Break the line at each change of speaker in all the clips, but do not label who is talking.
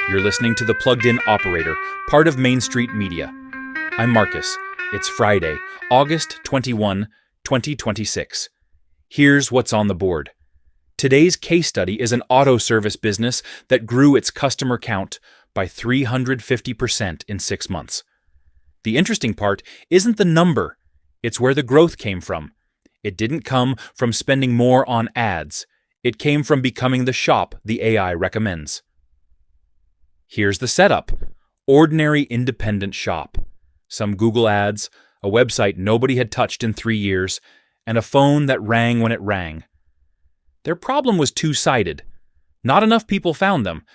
You're listening to The Plugged In Operator, part of Main Street Media. I'm Marcus. It's Friday, August 21, 2026. Here's what's on the board. Today's case study is an auto service business that grew its customer count by 350% in 6 months. The interesting part isn't the number, it's where the growth came from. It didn't come from spending more on ads. It came from becoming the shop the AI recommends. Here's the setup. Ordinary independent shop. Some Google ads, a website nobody had touched in 3 years, and a phone that rang when it rang. Their problem was two-sided. Not enough people found them,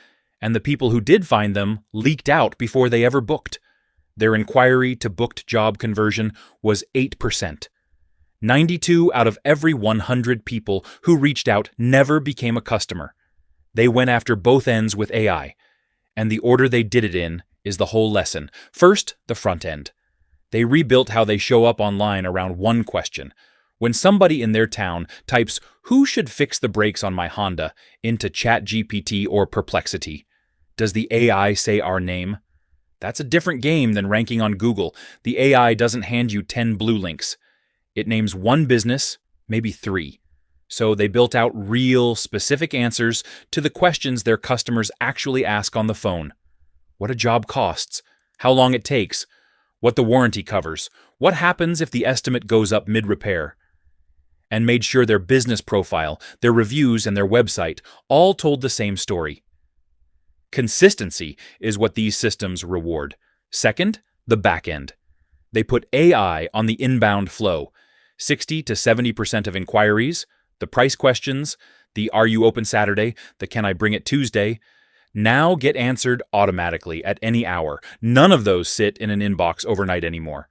and the people who did find them leaked out before they ever booked. Their inquiry to booked job conversion was 8%. 92 out of every 100 people who reached out never became a customer. They went after both ends with AI, and the order they did it in is the whole lesson. First, the front end. They rebuilt how they show up online around one question. When somebody in their town types, "Who should fix the brakes on my Honda?" into ChatGPT or Perplexity, does the AI say our name? That's a different game than ranking on Google. The AI doesn't hand you 10 blue links. It names one business, maybe 3. So they built out real, specific answers to the questions their customers actually ask on the phone. What a job costs, how long it takes, what the warranty covers, what happens if the estimate goes up mid-repair. And made sure their business profile, their reviews, and their website all told the same story. Consistency is what these systems reward. Second, the back end. They put AI on the inbound flow. 60 to 70% of inquiries, the price questions, the "Are you open Saturday?", the "Can I bring it Tuesday?", now get answered automatically at any hour. None of those sit in an inbox overnight anymore.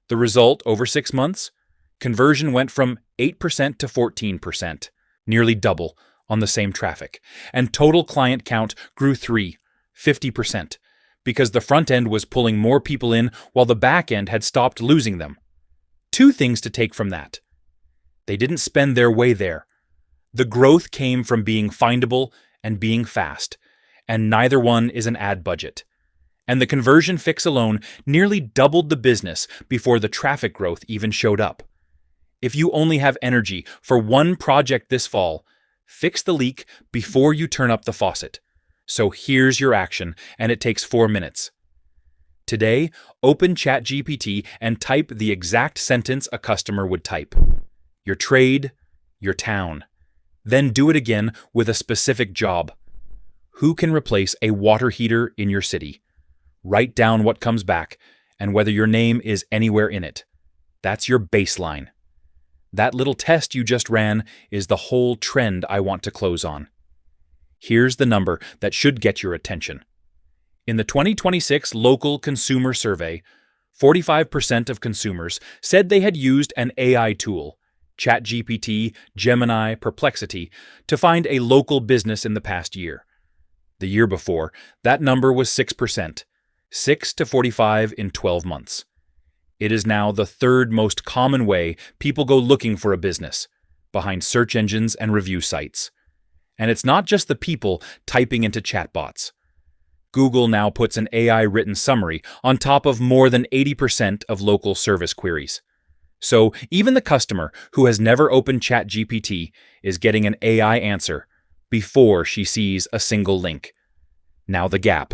The result, over 6 months, conversion went from 8% to 14%, nearly double on the same traffic. And total client count grew 50%, because the front end was pulling more people in while the back end had stopped losing them. 2 things to take from that. They didn't spend their way there. The growth came from being findable and being fast, and neither one is an ad budget. And the conversion fix alone nearly doubled the business before the traffic growth even showed up. If you only have energy for one project this fall, fix the leak before you turn up the faucet. So here's your action, and it takes 4 minutes. Today, open ChatGPT and type the exact sentence a customer would type. Your trade, your town. Then do it again with a specific job. Who can replace a water heater in your city? Write down what comes back and whether your name is anywhere in it. That's your baseline. That little test you just ran is the whole trend I want to close on. Here's the number that should get your attention. In the 2026 Local Consumer Survey, 45% of consumers said they had used an AI tool, ChatGPT, Gemini, Perplexity, to find a local business in the past year. The year before, that number was 6%, 6 to 45 in 12 months. It is now the 3rd most common way people go looking for a business, behind search engines and review sites. And it's not just the people typing into chatbots. Google now puts an AI-written summary on top of more than 80% of local service queries. So even the customer who has never opened ChatGPT is getting an AI answer before she sees a single link. Now the gap.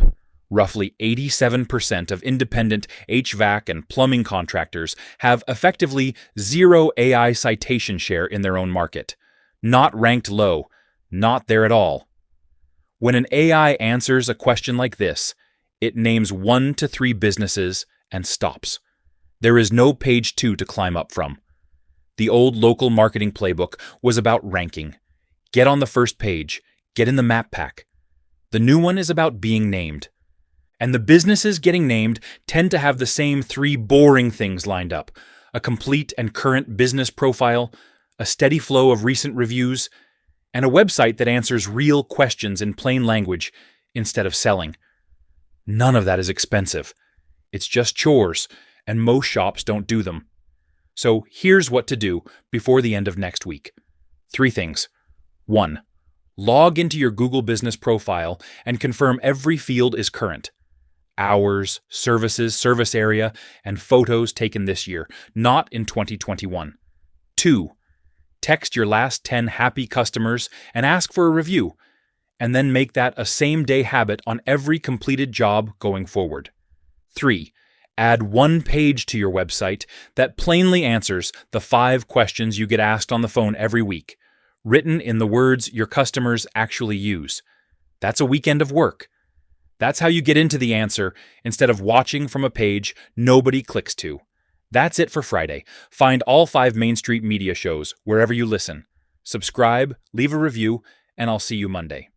Roughly 87% of independent HVAC and plumbing contractors have effectively zero AI citation share in their own market. Not ranked low, not there at all. When an AI answers a question like this, it names 1 to 3 businesses and stops. There is no page 2 to climb up from. The old local marketing playbook was about ranking. Get on the first page, get in the map pack. The new one is about being named. And the businesses getting named tend to have the same 3 boring things lined up: a complete and current business profile, a steady flow of recent reviews, and a website that answers real questions in plain language instead of selling. None of that is expensive. It's just chores, and most shops don't do them. So here's what to do before the end of next week. 3 things. 1. Log into your Google Business profile and confirm every field is current. Hours, services, service area, and photos taken this year, not in 2021. 2. Text your last 10 happy customers and ask for a review, and then make that a same-day habit on every completed job going forward. 3. Add one page to your website that plainly answers the 5 questions you get asked on the phone every week, written in the words your customers actually use. That's a weekend of work. That's how you get into the answer instead of watching from a page nobody clicks to. That's it for Friday. Find all 5 Main Street Media shows wherever you listen. Subscribe, leave a review, and I'll see you Monday.